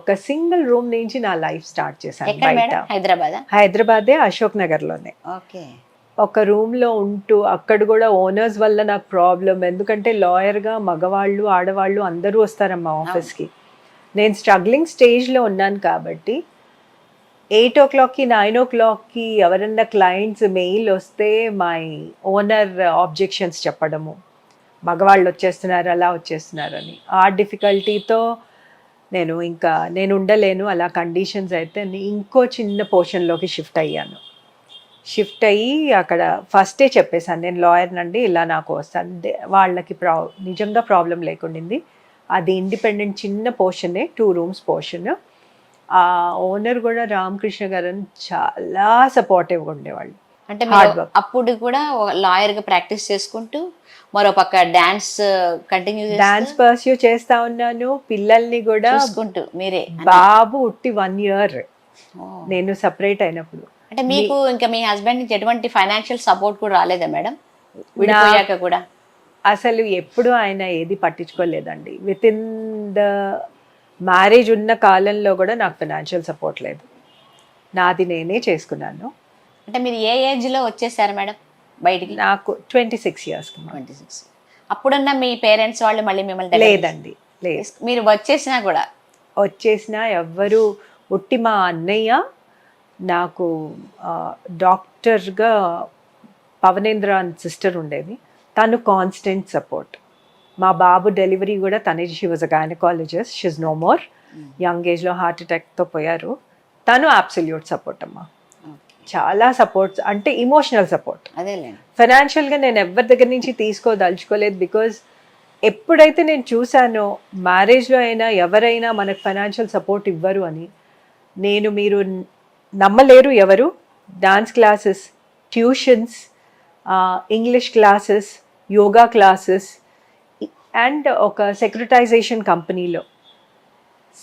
ఒక single room నుంచి నా లైఫ్ స్టార్ట్ చేశాను. ఎక్కడ బయట మేడం? హైదరాబాదా? హైదరాబాదే, అశోక్ నగర్లోనే ఓకే. ఒక రూమ్లో ఉంటూ, అక్కడ కూడా ఓనర్స్ వల్ల నాకు ప్రాబ్లం. ఎందుకంటే లాయర్గా మగవాళ్ళు ఆడవాళ్ళు అందరూ వస్తారమ్మా ఆఫీస్కి. నేను స్ట్రగ్లింగ్ స్టేజ్లో ఉన్నాను కాబట్టి 8 o'clockకి 9 o'clockకి ఎవరన్నా క్లయింట్స్ మెయిల్ వస్తే మై ఓనర్ ఆబ్జెక్షన్స్ చెప్పడము, మగవాళ్ళు వచ్చేస్తున్నారు అలా వచ్చేస్తున్నారని. ఆ డిఫికల్టీతో నేను ఉండలేను అలా కండిషన్స్ అయితే ఇంకో చిన్న పోర్షన్లోకి షిఫ్ట్ అయ్యాను. షిఫ్ట్ అయ్యి అక్కడ ఫస్టే చెప్పేశాను, నేను లాయర్ నండి, ఇలా నాకు వస్తాను. వాళ్ళకి నిజంగా ప్రాబ్లం లేకుండింది. అది ఇండిపెండెంట్ చిన్న పోర్షనే, 2 rooms పోర్షన్. ఆ ఓనర్ కూడా రామకృష్ణ గారు చాలా సపోర్టివ్గా ఉండేవాళ్ళు. అంటే మీరు అప్పుడు కూడా లాయర్గా ప్రాక్టీస్ చేసుకుంటూ మరో పక్క డాన్స్ కంటిన్యూ డాన్స్ పర్స్యూ చేస్తా ఉన్నాను. పిల్లల్ని కూడా చూసుకుంటూ మీరే. బాబు ఉట్టి 1 year నేను సపరేట్ అయినప్పుడు. అంటే మీకు ఇంకా మీ హస్బెండ్ నుంచి ఎటువంటి ఫైనాన్షియల్ సపోర్ట్ కూడా రాలేదా మేడం విడిపోయాక కూడా? అసలు ఎప్పుడు ఆయన ఏది పట్టించుకోలేదండి. విత్ ఇన్ ద మ్యారేజ్ ఉన్న కాలంలో కూడా నాకు ఫైనాన్షియల్ సపోర్ట్ లేదు. నాది నేనే చేసుకున్నాను. అంటే మీరు ఏ ఏజ్లో వచ్చేసారు మేడం బయటికి? నాకు 26 years. 26. అప్పుడన్నా మీ పేరెంట్స్ వాళ్ళు మళ్ళీ మిమ్మల్ని లేదండి, లేదు. మీరు వచ్చేసినా ఎవ్వరు, ఉట్టి మా అన్నయ్య నాకు డాక్టర్గా పవనేంద్ర అని సిస్టర్ ఉండేది, తను కాన్స్టెంట్ సపోర్ట్. మా బాబు డెలివరీ కూడా తనే, she was a gynaecologist, she is no more. Young ఏజ్లో హార్ట్ అటాక్తో పోయారు. తను అబ్సల్యూట్ సపోర్ట్ అమ్మా, చాలా సపోర్ట్స్. అంటే ఇమోషనల్ సపోర్ట్. అదేలేండి. ఫైనాన్షియల్గా నేను ఎవరి దగ్గర నుంచి తీసుకోదలుచుకోలేదు. బికాజ్ ఎప్పుడైతే నేను చూసానో మ్యారేజ్లో అయినా ఎవరైనా మనకు ఫైనాన్షియల్ సపోర్ట్ ఇవ్వరు అని, మీరు నమ్మలేరు ఎవరు. Dance classes, tuitions, English classes, yoga classes and ఒక సెక్రటైజేషన్ కంపెనీలో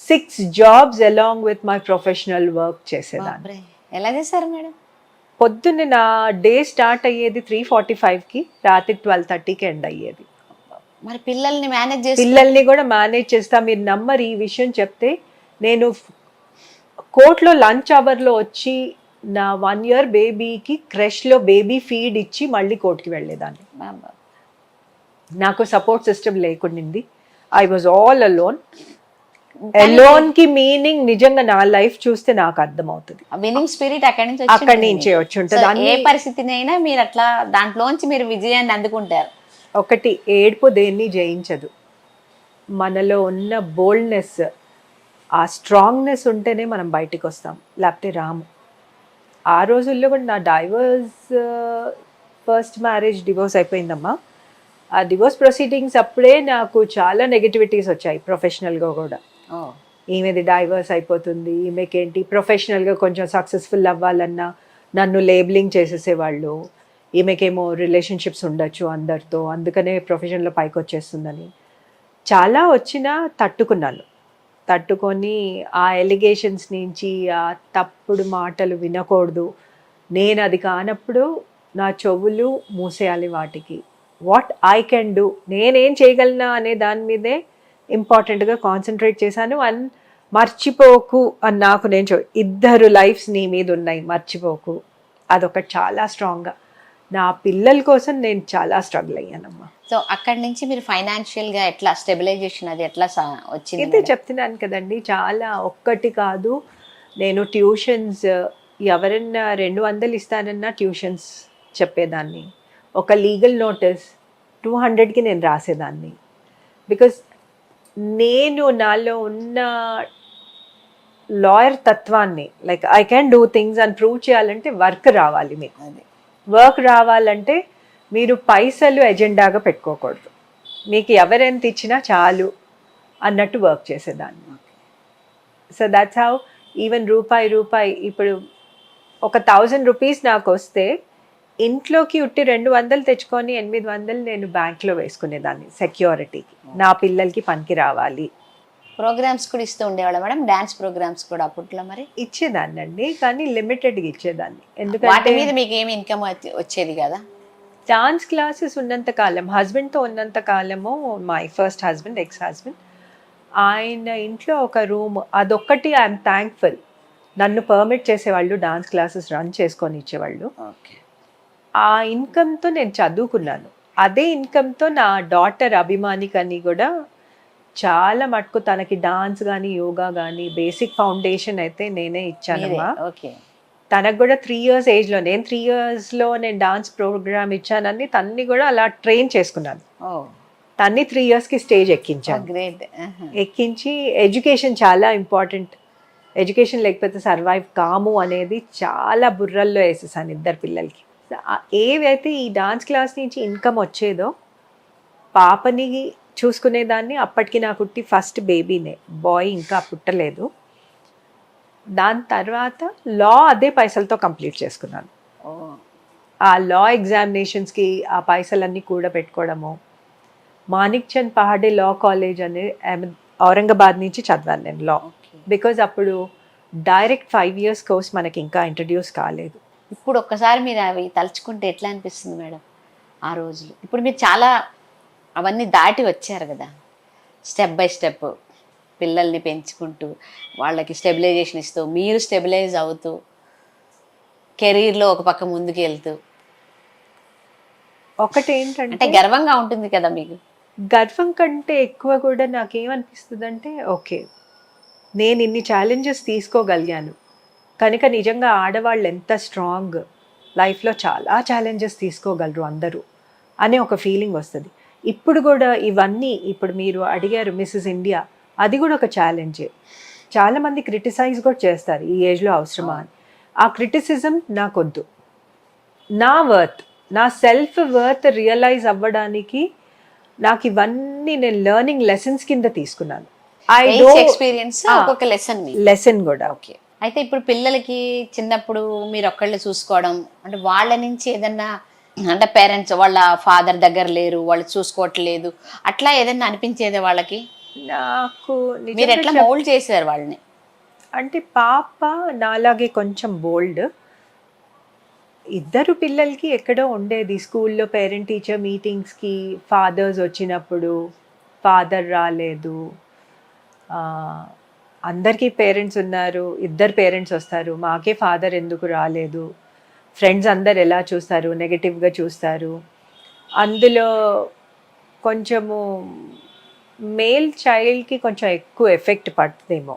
6 jobs along with my professional work చేసేదాన్ని. ఎలా చేశారు మేడం? పొద్దున్న నా డే స్టార్ట్ అయ్యేది 3:45కి, రాత్రి 12:30కి ఎండ్ అయ్యేది. మరి పిల్లల్ని కూడా మేనేజ్ చేస్తా. మీరు నమ్మరు, ఈ విషయం చెప్తే నేను కోర్టులో లంచ్ అవర్లో వచ్చి నా 1 year బేబీకి క్రష్లో బేబీ ఫీడ్ ఇచ్చి మళ్ళీ కోర్టుకి వెళ్ళేదాన్ని. నాకు సపోర్ట్ సిస్టమ్ లేకుండింది. I was all alone. కి మీనింగ్ నిజంగా నా లైఫ్ చూస్తే నాకు అర్థమవుతుంది. విన్నింగ్ స్పిరిట్ అక్కడి నుంచే వచ్చి ఉంటుంది. ఏ పరిస్థితినైనా మీరు అట్లా దాంట్లోంచి మీరు విజయాన్ని అందుకుంటారు. ఒకటి, ఏడుపు దేన్ని జయించదు. మనలో ఉన్న బోల్డ్నెస్, ఆ స్ట్రాంగ్నెస్ ఉంటేనే మనం బయటికి వస్తాం, లేకపోతే రాము. ఆ రోజుల్లో కూడా నా ఫస్ట్ మ్యారేజ్ డివోర్స్ అయిపోయిందమ్మా. ఆ డివోర్స్ ప్రొసీడింగ్స్ అప్పుడే నాకు చాలా నెగటివిటీస్ వచ్చాయి ప్రొఫెషనల్గా కూడా. ఈమెది డైవర్స్ అయిపోతుంది, ఈమెకేంటి ప్రొఫెషనల్గా కొంచెం సక్సెస్ఫుల్ అవ్వాలన్నా నన్ను లేబులింగ్ చేసేసేవాళ్ళు. ఈమెకేమో రిలేషన్షిప్స్ ఉండొచ్చు అందరితో, అందుకనే ప్రొఫెషన్లో పైకి వచ్చేస్తుందని చాలా వచ్చినా తట్టుకొని ఆ ఎలిగేషన్స్ నుంచి ఆ తప్పుడు మాటలు వినకూడదు. నేను అది కానప్పుడు నా చెవులు మూసేయాలి వాటికి. వాట్ ఐ కెన్ డూ, నేనేం చేయగలనా అనే దాని మీదే ఇంపార్టెంట్గా కాన్సన్ట్రేట్ చేశాను. అండ్ మర్చిపోకు అని నాకు నేను 2 lives నీ మీద ఉన్నాయి, మర్చిపోకు. అదొకటి చాలా స్ట్రాంగ్గా. నా పిల్లల కోసం నేను చాలా స్ట్రగుల్ అయ్యానమ్మా. సో అక్కడి నుంచి మీరు ఫైనాన్షియల్గా ఎట్లా స్టెబిలైజేషన్ అది ఎట్లా వచ్చింది? అయితే చెప్తున్నాను కదండి, చాలా ఒక్కటి కాదు. నేను ట్యూషన్స్, ఎవరన్నా 200 ఇస్తానన్నా ట్యూషన్స్ చెప్పేదాన్ని. ఒక లీగల్ నోటీస్ 200కి నేను రాసేదాన్ని. బికాస్ నాలో ఉన్న లాయర్ తత్వాన్ని, like I can do things అని ప్రూవ్ చేయాలంటే వర్క్ రావాలి. మీకు వర్క్ రావాలంటే మీరు పైసలు ఎజెండాగా పెట్టుకోకూడదు. మీకు ఎవరెంత ఇచ్చినా చాలు అన్నట్టు వర్క్ చేసేదాన్ని. సో దట్స్ హౌ ఈవెన్ రూపాయి ఇప్పుడు ఒక 1000 rupees నాకు వస్తే ఇంట్లోకి ఉట్టి 200 తెచ్చుకొని 800 నేను బ్యాంక్లో వేసుకునేదాన్ని సెక్యూరిటీకి. నా పిల్లలకి పనికి రావాలి. ప్రోగ్రామ్స్ కూడా ఇస్తూ ఉండేవాళ్ళ మేడం? డాన్స్ ప్రోగ్రామ్స్ కూడా అప్పట్లో మరి ఇచ్చేదాన్ని అండి, కానీ లిమిటెడ్గా ఇచ్చేదాన్ని. ఎందుకంటే వాటి మీద మీకు ఏమి ఇన్కమ్ వచ్చేది కదా? డాన్స్ క్లాసెస్ ఉన్నంత కాలం, హస్బెండ్తో ఉన్నంత కాలము, my first husband, ex husband, ఆయన ఇంట్లో ఒక రూమ్ అదొక్కటి ఐఎమ్ థ్యాంక్ఫుల్. నన్ను పర్మిట్ చేసేవాళ్ళు, డాన్స్ క్లాసెస్ రన్ చేసుకొని ఇచ్చేవాళ్ళు. ఓకే. ఆ ఇన్కమ్తో నేను చదువుకున్నాను. అదే ఇన్కమ్తో నా డాటర్ అభిమానికని కూడా చాలా మటుకు తనకి డాన్స్ కానీ యోగా కానీ బేసిక్ ఫౌండేషన్ అయితే నేనే ఇచ్చానమ్మా. ఓకే. తనకు కూడా 3 years ఏజ్లో, నేను 3 yearsలో నేను డాన్స్ ప్రోగ్రామ్ ఇచ్చానని తన్ని కూడా అలా ట్రైన్ చేసుకున్నాను. ఓ తన్ని 3 yearsకి స్టేజ్ ఎక్కించాను. గ్రేట్. ఎక్కించి ఎడ్యుకేషన్ చాలా ఇంపార్టెంట్, ఎడ్యుకేషన్ లేకపోతే సర్వైవ్ కాము అనేది చాలా బుర్రల్లో వేసేసాను ఇద్దరు పిల్లలకి. ఏవైతే ఈ డాన్స్ క్లాస్ నుంచి ఇన్కమ్ వచ్చేదో పాపని చూసుకునేదాన్ని. అప్పటికి నాకు ఫస్ట్ బేబీనే, బాయ్ ఇంకా పుట్టలేదు. దాని తర్వాత లా అదే పైసలతో కంప్లీట్ చేసుకున్నాను. ఓ ఆ లా ఎగ్జామినేషన్స్కి ఆ పైసలన్నీ కూడా పెట్టుకోవడము. మాణిక్ చంద్ పహాడే లా కాలేజ్ అనే ఔరంగాబాద్ నుంచి చదివాను నేను లా. బికాజ్ అప్పుడు డైరెక్ట్ 5 years కోర్స్ మనకి ఇంకా ఇంట్రడ్యూస్ కాలేదు. ఇప్పుడు ఒక్కసారి మీరు అవి తలుచుకుంటే ఎట్లా అనిపిస్తుంది మేడం ఆ రోజులు? ఇప్పుడు మీరు చాలా అవన్నీ దాటి వచ్చారు కదా, స్టెప్ బై స్టెప్ పిల్లల్ని పెంచుకుంటూ వాళ్ళకి స్టెబిలైజేషన్ ఇస్తూ, మీరు స్టెబిలైజ్ అవుతూ, కెరీర్లో ఒక పక్క ముందుకు వెళ్తూ, ఒకటి అంటే ఏంటంటే గర్వంగా ఉంటుంది కదా మీకు? గర్వం కంటే ఎక్కువ కూడా నాకేమనిపిస్తుంది అంటే, ఓకే నేను ఇన్ని ఛాలెంజెస్ తీసుకోగలిగాను కనుక నిజంగా ఆడవాళ్ళు ఎంత స్ట్రాంగ్, లైఫ్లో చాలా ఛాలెంజెస్ తీసుకోగలరు అందరూ అనే ఒక ఫీలింగ్ వస్తుంది. ఇప్పుడు కూడా ఇవన్నీ, ఇప్పుడు మీరు అడిగారు మిస్సెస్ ఇండియా, అది కూడా ఒక ఛాలెంజే. చాలామంది క్రిటిసైజ్ కూడా చేస్తారు ఈ ఏజ్లో అవసరమా అని. ఆ క్రిటిసిజం నాకొద్దు. నా వర్త్, నా సెల్ఫ్ వర్త్ రియలైజ్ అవ్వడానికి నాకు ఇవన్నీ నేను లెర్నింగ్ లెసన్స్ కింద తీసుకున్నాను. ఎక్స్పీరియన్స్ ఒక్కొక్క లెసన్ కూడా. ఓకే. అయితే ఇప్పుడు పిల్లలకి చిన్నప్పుడు మీరు ఒక్కళ్ళు చూసుకోవడం, అంటే వాళ్ళ నుంచి ఏదన్నా, అంటే పేరెంట్స్ వాళ్ళ ఫాదర్ దగ్గర లేరు, వాళ్ళు చూసుకోవట్లేదు, అట్లా ఏదన్నా అనిపించేదే వాళ్ళకి? నాకు మీరు ఎట్లా మౌల్డ్ చేశారు వాళ్ళని? అంటే పాప నాలాగే కొంచెం బోల్డ్. ఇద్దరు పిల్లలకి ఎక్కడో ఉండేది. స్కూల్లో పేరెంట్ టీచర్ మీటింగ్స్కి ఫాదర్స్ వచ్చినప్పుడు ఫాదర్ రాలేదు, అందరికీ పేరెంట్స్ ఉన్నారు, ఇద్దరు పేరెంట్స్ వస్తారు, మాకే ఫాదర్ ఎందుకు రాలేదు, ఫ్రెండ్స్ అందరు ఎలా చూస్తారు, నెగటివ్గా చూస్తారు. అందులో కొంచెము మేల్ చైల్డ్కి కొంచెం ఎక్కువ ఎఫెక్ట్ పడుతుందేమో.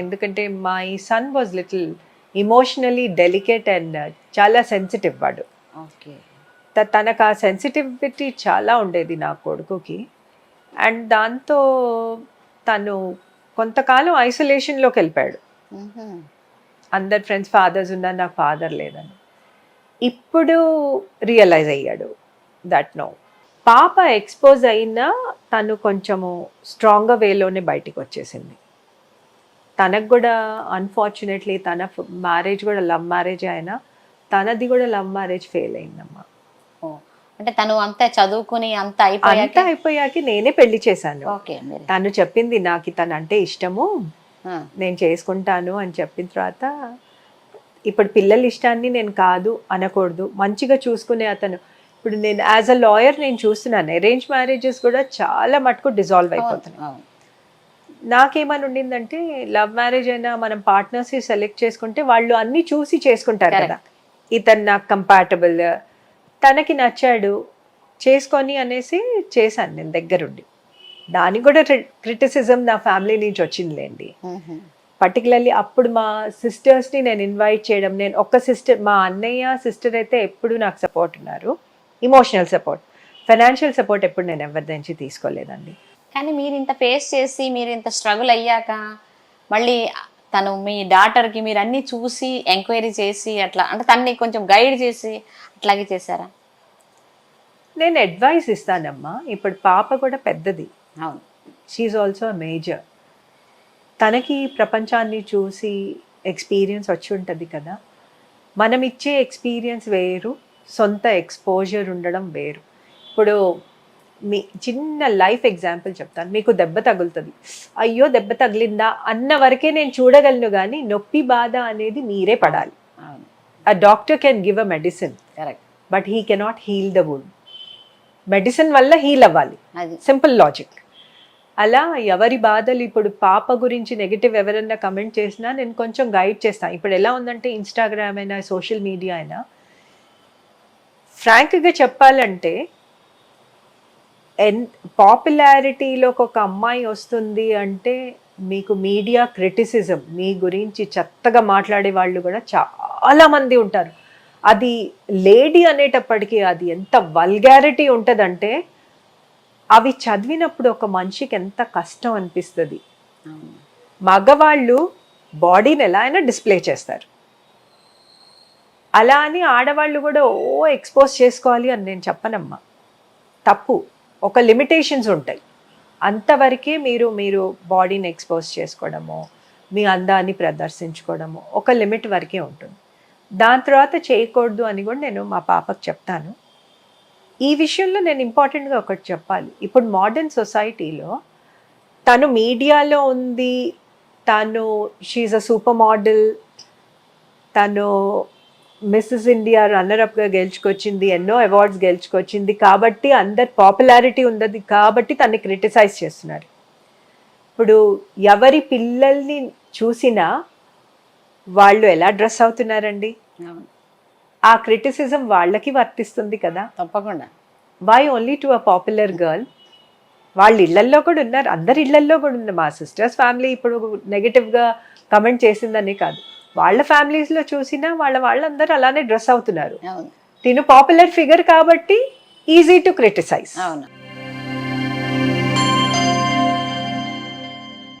ఎందుకంటే my son was little emotionally delicate and చాలా సెన్సిటివ్ వాడు. ఓకే. తనకు ఆ సెన్సిటివిటీ చాలా ఉండేది నా కొడుకుకి. అండ్ దాంతో తను కొంతకాలం ఐసోలేషన్లోకి వెళ్ళిపోయాడు. అందరు ఫ్రెండ్స్ ఫాదర్స్ ఉన్నారు, నాకు ఫాదర్ లేదని. ఇప్పుడు రియలైజ్ అయ్యాడు దట్ నో, పాప ఎక్స్పోజ్ అయినా తను కొంచెము స్ట్రాంగ్గా వేలోనే బయటికి వచ్చేసింది. తనకు కూడా అన్ఫార్చునేట్లీ తన మ్యారేజ్ కూడా లవ్ మ్యారేజ్ అయినా తనది కూడా లవ్ మ్యారేజ్ ఫెయిల్ అయిందమ్మా. అంటే తను అంతా చదువుకుని అంతా అయిపోయాక నేనే పెళ్లి చేశాను. ఓకే. తను చెప్పింది నాకు తను అంటే ఇష్టము, నేను చేసుకుంటాను అని చెప్పిన తర్వాత, ఇప్పుడు పిల్లల ఇష్టాన్ని నేను కాదు అనకూడదు, మంచిగా చూసుకునే అతను. ఇప్పుడు నేను యాజ్ అ లాయర్ నేను చూస్తున్నాను అరేంజ్ మ్యారేజెస్ కూడా చాలా మటుకు డిజాల్వ్ అయిపోతున్నాయి. నాకేమని ఉండిందంటే, లవ్ మ్యారేజ్ అయినా మనం పార్ట్నర్స్ సెలెక్ట్ చేసుకుంటే వాళ్ళు అన్ని చూసి చేసుకుంటారు కదా, ఇతను నాకు కంపాటబుల్, తనకి నచ్చాడు, చేసుకొని అనేసి చేశాను నేను దగ్గరుండి. దానికి కూడా క్రిటిసిజం నా ఫ్యామిలీ నుంచి వచ్చిందిలేండి. పర్టికులర్లీ అప్పుడు మా సిస్టర్స్ని నేను ఇన్వైట్ చేయడం, నేను ఒక్క సిస్టర్, మా అన్నయ్య సిస్టర్ అయితే ఎప్పుడు నాకు సపోర్ట్ ఉన్నారు, ఇమోషనల్ సపోర్ట్. ఫైనాన్షియల్ సపోర్ట్ ఎప్పుడు నేను ఎవరి నుంచి తీసుకోలేదండి. కానీ మీరు ఇంత ఫేస్ చేసి, మీరు ఇంత స్ట్రగుల్ అయ్యాక మళ్ళీ తను మీ డాటర్కి మీరు అన్నీ చూసి ఎంక్వైరీ చేసి అట్లా, అంటే తనని కొంచెం గైడ్ చేసి అట్లాగే చేశారా? నేను అడ్వైస్ ఇస్తానమ్మా. ఇప్పుడు పాప కూడా పెద్దది, అవును, షీఈ్ ఆల్సో మేజర్. తనకి ప్రపంచాన్ని చూసి ఎక్స్పీరియన్స్ వచ్చి ఉంటుంది కదా. మనం ఇచ్చే ఎక్స్పీరియన్స్ వేరు, సొంత ఎక్స్పోజర్ ఉండడం వేరు. ఇప్పుడు మీ చిన్న లైఫ్ ఎగ్జాంపుల్ చెప్తాను. మీకు దెబ్బ తగులుతుంది, అయ్యో దెబ్బ తగిలిందా అన్న వరకే నేను చూడగలను, కానీ నొప్పి బాధ అనేది మీరే పడాలి. A doctor can give a medicine, correct, but he cannot heal the wound. Medicine వల్ల హీల్ అవ్వాలి, సింపుల్ లాజిక్. అలా ఎవరి బాధలు, ఇప్పుడు పాప గురించి నెగిటివ్ ఎవరన్నా కమెంట్ చేసినా నేను కొంచెం గైడ్ చేస్తాను. ఇప్పుడు ఎలా ఉందంటే ఇన్స్టాగ్రామ్ అయినా సోషల్ మీడియా అయినా, ఫ్రాంక్గా చెప్పాలంటే పాపులారిటీలోకి ఒక అమ్మాయి వస్తుంది అంటే మీకు మీడియా క్రిటిసిజం, మీ గురించి చెత్తగా మాట్లాడే వాళ్ళు కూడా చాలా మంది ఉంటారు. అది లేడీ అనేటప్పటికీ అది ఎంత వల్గారిటీ ఉంటుందంటే అవి చదివినప్పుడు ఒక మనిషికి ఎంత కష్టం అనిపిస్తుంది. అవును. మగవాళ్ళు బాడీని ఎలా అయినా డిస్ప్లే చేస్తారు, అలా అని ఆడవాళ్ళు కూడా ఎక్స్పోజ్ చేసుకోవాలి అని నేను చెప్పనమ్మా. తప్పు. ఒక లిమిటేషన్స్ ఉంటాయి. అంతవరకే మీరు బాడీని ఎక్స్పోజ్ చేసుకోవడము, మీ అందాన్ని ప్రదర్శించుకోవడము ఒక లిమిట్ వరకే ఉంటుంది. దాని తర్వాత చేయకూడదు అని కూడా నేను మా పాపకు చెప్తాను. ఈ విషయంలో నేను ఇంపార్టెంట్గా ఒకటి చెప్పాలి. ఇప్పుడు మోడర్న్ సొసైటీలో తను మీడియాలో ఉంది, తను షీఈ్ అ సూపర్ మోడల్, తను మిస్సెస్ ఇండియా రన్నరప్గా గెలుచుకొచ్చింది, ఎన్నో అవార్డ్స్ గెలుచుకొచ్చింది కాబట్టి అందరు పాపులారిటీ ఉంది కాబట్టి తన్ని క్రిటిసైజ్ చేస్తున్నారు. ఇప్పుడు ఎవరి పిల్లల్ని చూసినా వాళ్ళు ఎలా డ్రెస్ అవుతున్నారండి, అవును. ఆ క్రిటిసిజం వాళ్ళకి వర్తిస్తుంది కదా. తప్పకుండా. Why only to a popular girl? వాళ్ళ ఇళ్లల్లో కూడా ఉన్నారు, అందరి ఇళ్లల్లో కూడా ఉన్నారు. మా సిస్టర్స్ ఫ్యామిలీ ఇప్పుడు నెగిటివ్గా కమెంట్ చేసిందని కాదు, వాళ్ళ ఫ్యామిలీస్లో చూసినా వాళ్ళందరూ అలానే డ్రెస్ అవుతున్నారు. అవును. తిను పాపులర్ ఫిగర్ కాబట్టి ఈజీ టు క్రిటిసైజ్. అవును.